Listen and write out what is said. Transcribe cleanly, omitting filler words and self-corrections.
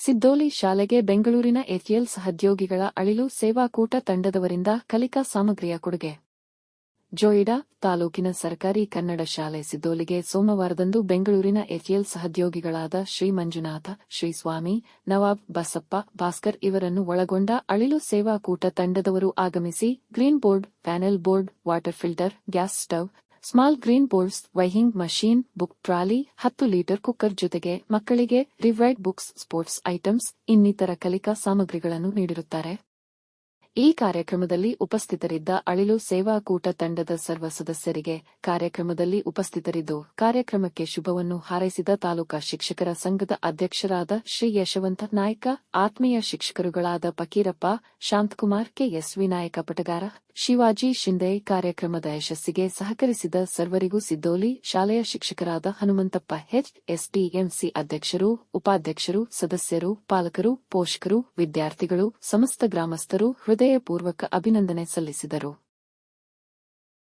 ಸಿದ್ದೋಲಿ ಶಾಲೆಗೆ ಬೆಂಗಳೂರಿನ ಎಚ್ಎಎಲ್ ಸಹೋದ್ಯೋಗಿಗಳ ಅಳಿಲು ಸೇವಾಕೂಟ ತಂಡದವರಿಂದ ಕಲಿಕಾ ಸಾಮಗ್ರಿಯ ಕೊಡುಗೆ. ಜೋಯಿಡಾ ತಾಲೂಕಿನ ಸರ್ಕಾರಿ ಕನ್ನಡ ಶಾಲೆ ಸಿದ್ದೋಲಿಗೆ ಸೋಮವಾರದಂದು ಬೆಂಗಳೂರಿನ ಎಚ್ಎಎಲ್ ಸಹೋದ್ಯೋಗಿಗಳಾದ ಶ್ರೀ ಮಂಜುನಾಥ, ಶ್ರೀ ಸ್ವಾಮಿ, ನವಾಬ್, ಬಸಪ್ಪ, ಭಾಸ್ಕರ್ ಇವರನ್ನು ಒಳಗೊಂಡ ಅಳಿಲು ಸೇವಾಕೂಟ ತಂಡದವರು ಆಗಮಿಸಿ green board, panel board, water filter, gas stove, small green boards, weighing machine, book trolley, 10 litre cooker ಜೊತೆಗೆ ಮಕ್ಕಳಿಗೆ ರಿವೈಡ್ ಬುಕ್ಸ್, ಸ್ಪೋರ್ಟ್ಸ್ ಐಟಮ್ಸ್, ಇನ್ನಿತರ ಕಲಿಕಾ ಸಾಮಗ್ರಿಗಳನ್ನು ನೀಡಿರುತ್ತಾರೆ. ಈ ಕಾರ್ಯಕ್ರಮದಲ್ಲಿ ಉಪಸ್ಥಿತರಿದ್ದ ಅಳಿಲು ಸೇವಾಕೂಟ ತಂಡದ ಸರ್ವ ಸದಸ್ಯರಿಗೆ ಕಾರ್ಯಕ್ರಮದಲ್ಲಿ ಉಪಸ್ಥಿತರಿದ್ದು ಕಾರ್ಯಕ್ರಮಕ್ಕೆ ಶುಭವನ್ನು ಹಾರೈಸಿದ ತಾಲೂಕಾ ಶಿಕ್ಷಕರ ಸಂಘದ ಅಧ್ಯಕ್ಷರಾದ ಶ್ರೀ ಯಶವಂತ ನಾಯ್ಕ, ಆತ್ಮೀಯ ಶಿಕ್ಷಕರುಗಳಾದ ಫಕೀರಪ್ಪ, ಶಾಂತಕುಮಾರ್, ಕೆಎಸ್ ವಿನಾಯಕ ಪಟಗಾರ, ಶಿವಾಜಿ ಶಿಂದೆ ಕಾರ್ಯಕ್ರಮದ ಯಶಸ್ಸಿಗೆ ಸಹಕರಿಸಿದ ಸರ್ವರಿಗೂ ಸಿದ್ದೋಲಿ ಶಾಲೆಯ ಶಿಕ್ಷಕರಾದ ಹನುಮಂತಪ್ಪ ಹೆಚ್, ಎಸ್ಡಿಎಂಸಿ ಅಧ್ಯಕ್ಷರು, ಉಪಾಧ್ಯಕ್ಷರು, ಸದಸ್ಯರು, ಪಾಲಕರು, ಪೋಷಕರು, ವಿದ್ಯಾರ್ಥಿಗಳು, ಸಮಸ್ತ ಗ್ರಾಮಸ್ಥರು ಹೃದಯಪೂರ್ವಕ ಅಭಿನಂದನೆ ಸಲ್ಲಿಸಿದರು.